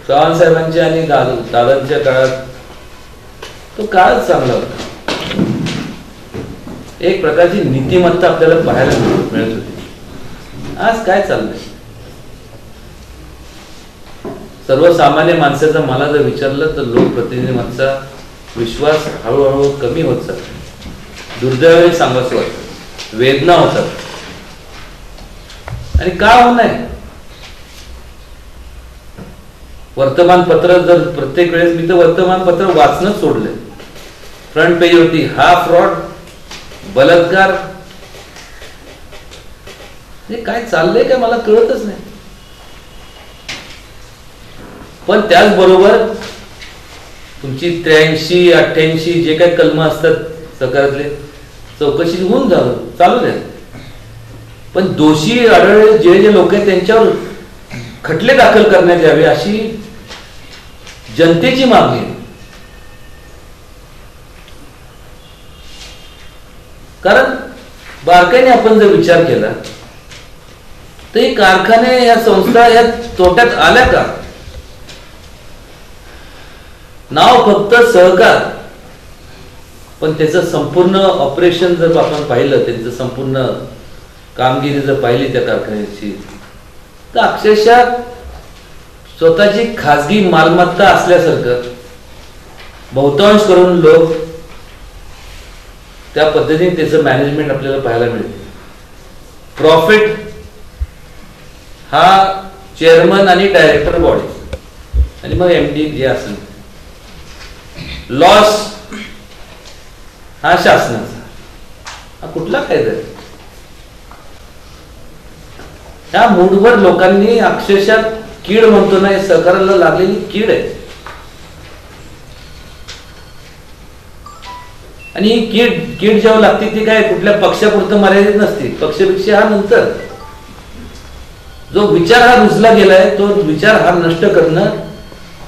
चव्हाण साहेबांच्या आणि दादांच्या काळात तो काळच चांगला होता. एक प्रकारची नीतिमत्ता आपल्याला पाहायला मिळत होती. आज काय चाललंय? सर्वसामान्य माणसाचा मला जर विचारलं तर लोकप्रतिनिधींचा विश्वास हळूहळू कमी होत चालला. दुर्दैवाने सांगावंसं वाटतं, वेदना होतात. आणि का होऊ नये? वर्तमानपत्र जर प्रत्येक वेळेस, मी तर वर्तमानपत्र वाचणंच सोडलंय. फ्रंट पेजवरती हा फ्रॉड, बलात्कार, हे काय चाललंय काय मला कळतच नाही. पण त्याचबरोबर तुमची 83-88 जे काही कलम असतात सरकारतले, चौकशी होऊन चालू द्या. पण दोषी आढळले जे लोक आहेत त्यांच्यावर खटले दाखल करण्यात यावे अशी जनतेची मागणी आहे. कारण बारकाईने आपण जर विचार केला तर हे कारखाने, या संस्था या तोट्यात आल्या का? नाव फक्त सहकार, पण त्याचं संपूर्ण ऑपरेशन जर आपण पाहिलं, त्यांचं संपूर्ण कामगिरी जर पाहिली त्या कारखान्याची, तर अक्षरशः स्वतःची खाजगी मालमत्ता असल्यासारखं बहुतांश करून लोक त्या पद्धतीने त्याचं मॅनेजमेंट आपल्याला पाहायला मिळते. प्रॉफिट हा चेअरमन आणि डायरेक्टर बॉडी, आणि मग MD जे असेल. लॉस हा शासनाचा. हा कुठला कायदा आहे? त्या मूडवर लोकांनी अक्षरशः कीड म्हणतो ना, सहकाराला लागलेली कीड आहे. आणि ही कीड जेव्हा लागते ती काय कुठल्या पक्षापुरतं मर्यादित नसते. पक्षपेक्षा हा नंतर जो विचार हा रुजला गेलाय, तो विचार हा नष्ट करणं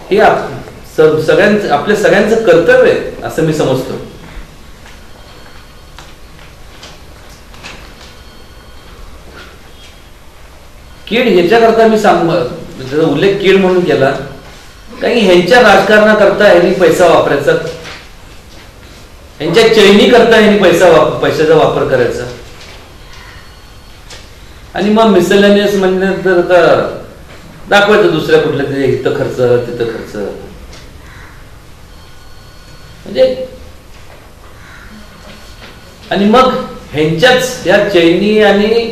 हे सगळ्यांचं, आपल्या सगळ्यांचं कर्तव्य आहे असं मी समजतो. कीड ह्याच्याकरता मी उल्लेख कीड म्हणून केला, कारण ह्यांच्या राजकारणाकरता ह्यांनी पैसा वापरायचा, ह्यांच्या चैनी करता ह्यांनी पैशाचा वापर करायचा. आणि मग मिसलेनियस म्हणजे तर दाखवायचं दुसऱ्या कुठल्या तरी, इथं खर्च तिथं खर्च, म्हणजे. आणि मग ह्यांच्याच या चैनी आणि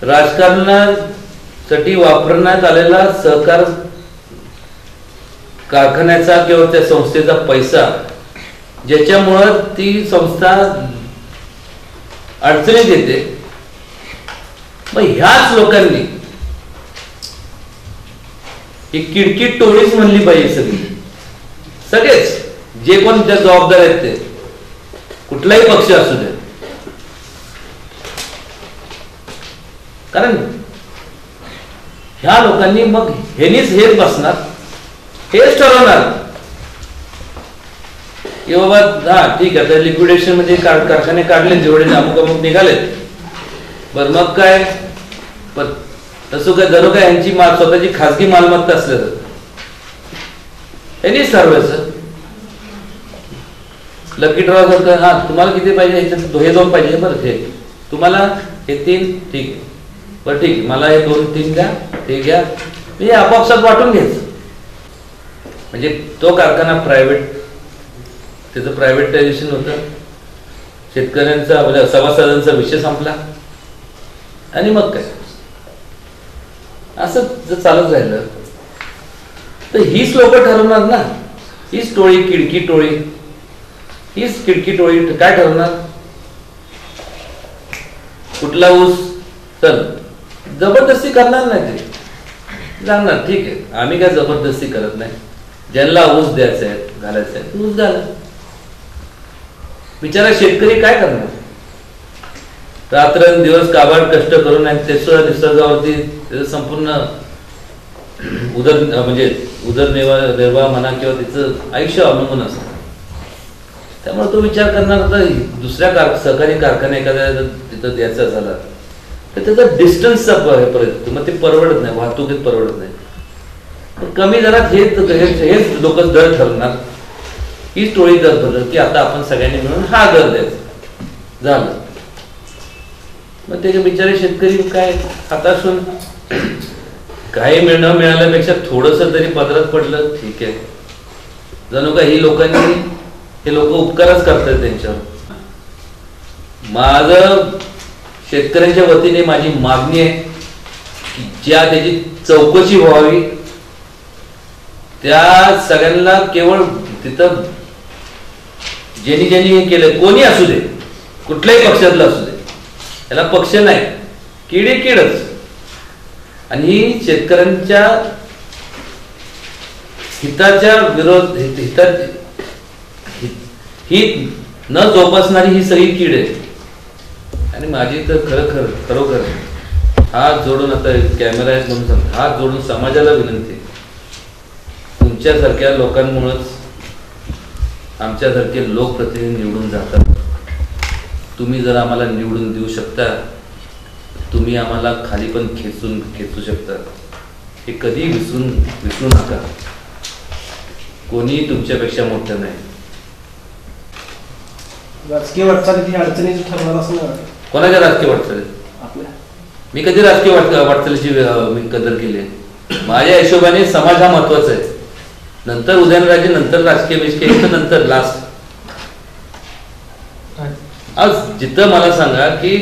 राजकारणासाठी वापरण्यात आलेला सहकार कारखान्याचा किंवा त्या संस्थेचा पैसा, ज्याच्यामुळं ती संस्था अडचणीत येते. मग ह्याच लोकांनी ही किडकिड टोळीच म्हणली पाहिजे. सगळेच जे कोण त्या जबाबदार आहेत ते, कुठलाही पक्ष असू दे. कारण ह्या लोकांनी मग हेच बसणार, हेच ठरवणार की बाबा हा ठीक आहे, लिक्विडेशन मध्ये कारखाने काढले, जेवढे अमुक निघालेत, बर मग काय, पण तसं काय जणू काय यांची स्वतःची खासगी मालमत्ता असल्या यांनीच ठरवायचं. लकी ड्रॉ करतं, हा तुम्हाला किती पाहिजे, हे 2 पाहिजे, बरं हे तुम्हाला हे 3, ठीक आहे, बरं ठीक आहे, मला हे 2-3 द्या, ते घ्या, हे आपापसात वाटून घ्यायचं. म्हणजे तो कारखाना प्रायव्हेट, त्याचं प्रायव्हेटायझेशन होतं, शेतकऱ्यांचा म्हणजे सभासदांचा विषय संपला. आणि मग काय, असं जर चालत राहिलं तर हीच लोक ठरवणार ना, हीच टोळी, किडकी टोळी, हीच किडकी टोळी काय ठरवणार. कुठला ऊस, चल जबरदस्ती करणार नाही, ते जाणार, ठीक आहे, आम्ही काय जबरदस्ती करत नाही, ज्यांना ऊस द्यायचा आहे, घालायचा आहे, ऊस घाला. बिचारा शेतकरी काय करणार, रात्रंदिवस काबाड कष्ट करून, आणि त्याच्या निसर्गावरती त्याचं संपूर्ण उदरनिर्वाह म्हणा किंवा त्याचं आयुष्य अवलंबून असतं. त्यामुळे तो विचार करणार होता, दुसऱ्या सहकारी कारखाना एखाद्या तिथं द्यायचा झाला तर त्याचा डिस्टन्सचा मग ते परवडत नाही, वाहतुकीत परवडत नाही. कमी दरात हेच लोक दर ठरवणार, हीच टोळी दर ठरवणार की आता आपण सगळ्यांनी मिळून हा दर द्यायचा झालं. मग ते बिचारे शेतकरी काय हातासून काही मिळाल्यापेक्षा थोडस तरी पदरात पडलं ठीक आहे. जणू का ही लोकांनी हे लोक उपकारच करतात त्यांच्यावर. माझं शेतकऱ्यांच्या वतीने माझी मागणी आहे की ज्या त्याची चौकशी व्हावी, त्या सगळ्यांना केवळ तिथं ज्यांनी हे केलं कोणी असू दे, कुठल्याही पक्षातलं असू दे, याला पक्ष नाही, किडे किडच. आणि ही शेतकऱ्यांच्या हिताच्या विरोध हित न जोपासणारी ही सगळी कीड आहे. आणि माझी तर खरोखर हात जोडून, आता कॅमेरा आहे म्हणून सांगतो, हात जोडून समाजाला विनंती, तुमच्यासारख्या लोकांमुळेच आमच्यासारखे लोकप्रतिनिधी निवडून जातात. तुम्ही जर आम्हाला निवडून देऊ शकता, तुम्ही आम्हाला खाली पण खेचू शकता. हे कधी विसरू नका. कोणी तुमच्यापेक्षा मोठं नाही. राजकीय वाटचाली अडचणीची ठरणार असं नाही. कोणाच्या राजकीय वाटचाली? मी कधी राजकीय वाटचालीची मी कदर केली? माझ्या हिशोबाने समाज हा महत्वाचा आहे, नंतर उदयनराजे, नंतर राजकीय विषय, नंतर लास्ट. आज जिथं मला सांगा की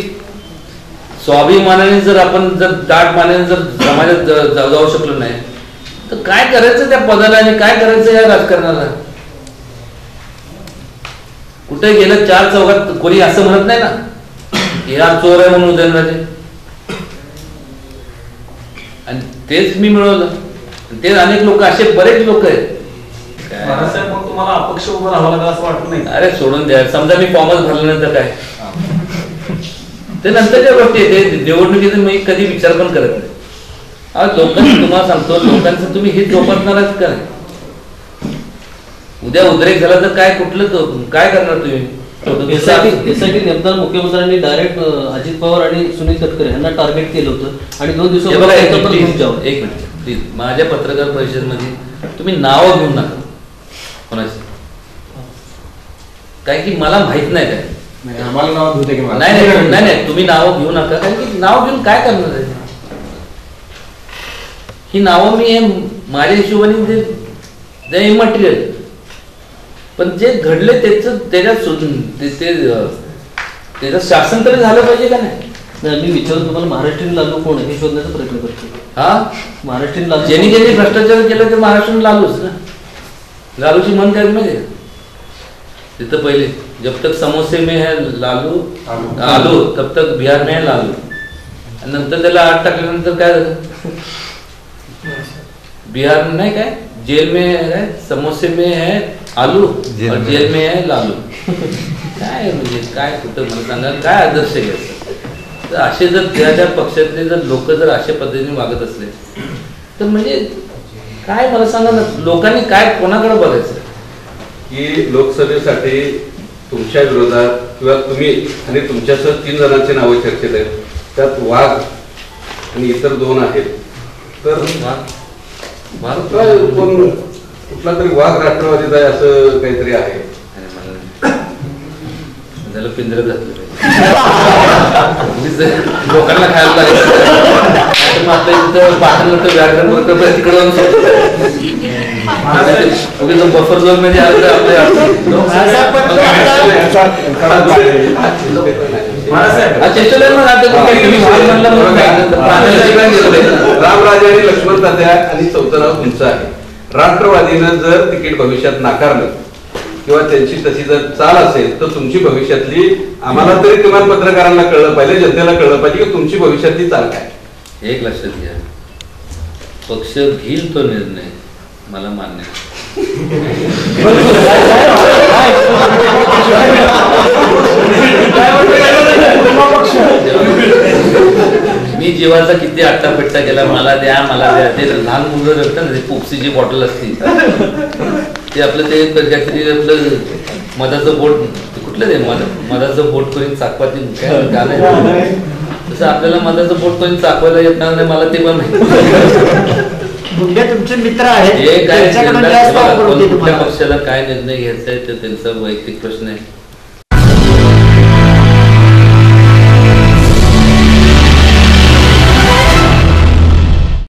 स्वाभिमानाने जर आपण जर दाट मानाने जर समाजात जाऊ शकलो नाही तर काय करायचं त्या पदाला आणि काय करायचं या राजकारणाला? कुठे गेलं चार चौघात कोणी असं म्हणत नाही ना की हा चोर आहे म्हणून उदयनराजे. आणि तेच मी मिळवलं. तेच अनेक लोक, असे बरेच लोक आहेत. तुम्हाला अपक्ष उभं राहावं लागलं असं वाटत नाही? अरे सोडून द्या. समजा मी फॉर्मच भरल्यानंतर काय, ते नंतरच्या गोष्टी आहे. ते निवडणुकीचा मी कधी विचार पण करत नाही. आज लोकांचं तुम्हाला सांगतो, लोकांचं तुम्ही हे जोपासणार का नाही? उद्या उद्रेक झाला तर काय, कुठलं काय करणार तुम्ही? यासाठी नेमदार मुख्यमंत्र्यांनी डायरेक्ट अजित पवार आणि सुनील तटकरे यांना टार्गेट केलं होतं आणि 2 दिवसांपूर्वी एक मिनिट प्लीज, माझ्या पत्रकार परिषदेमध्ये तुम्ही नावं घेऊ नका कोणाची, काय की मला माहित नाही काय. आम्हाला नाव घेऊ दे की नाही, तुम्ही नावं घेऊ नका, कारण की नाव घेऊन काय करणार आहे? ही नावं मी माझ्या हिशोबाने ते इमटेरियल, पण जे घडले त्याच्यात शासन तरी झालं पाहिजे का नाही? मी विचारतो तुम्हाला, महाराष्ट्रीयन लालू कोण हे शोधण्याचा प्रयत्न करतो. हा, महाराष्ट्रीयन लालू ज्यांनी भ्रष्टाचार केला ते महाराष्ट्रीयन लालूच ना. लालूची मन काय माहिती तिथं पहिले, जब तक समोसे में है लालू आलू तब तक बिहार में है लालू. आणि नंतर त्याला आत टाकल्यानंतर काय झालं? बिहार में नाही काय, जेल में है समोसे में है आलू और जेल में है लालू. काय म्हणजे काय, कुठं मला सांगा, काय आदर्श घ्यायचं? तर असे जर त्या पक्षातले जर लोक जर अशा पद्धतीने वागत असले तर म्हणजे काय मला सांगा ना, लोकांनी काय कोणाकडे बघायचं? की लोकसभेसाठी तुमच्या विरोधात किंवा तुम्ही आणि तुमच्यासह 3 जणांची नावे चर्चेत आहेत. त्यात वाघ आणि इतर 2 आहेत. तर कुठला तरी वाघ राष्ट्रवादीचा आहे असं काहीतरी आहे. त्याला पिंजऱ्यात घातलं लोकांना खायला लागेल. आपल्या इथं पाठवलं व्याकरण तिकडं बफर झोन मध्ये रामराजे आणि लक्ष्मण तात्या आणि 4थं नाव तुमचं आहे. राष्ट्रवादीनं जर तिकीट भविष्यात नाकारलं किंवा त्यांची तशी जर चाल असेल तर तुमची भविष्यातली, आम्हाला तरी किमान पत्रकारांना कळलं पाहिजे, जनतेला कळलं पाहिजे की तुमची भविष्यातली चाल काय. एक लक्षात घ्या, पक्ष घेईल तो निर्णय मला मान्य. मी जीवाचा किती आट्टापट्टा केला, मला द्या मला द्या. ते लहान मुलं असतात ना, ते पोप्सीची बॉटल असते, ते आपलं ते काहीतरी आपलं मधाचं बोट, कुठलं ते मधाचं बोट करून चाकवाती काय गाणं, तसं आपल्याला मधाचं बोट करून चाकवायला येत नाही, मला ते पण माहिती. मुंडे तुमचे मित्र आहेत, हे काय त्यांच्याकडून जास्त ऑफर होती कुठल्या तुम्हाला. पक्षाला काय निर्णय घ्यायचा आहे ते त्यांचा वैयक्तिक प्रश्न आहे.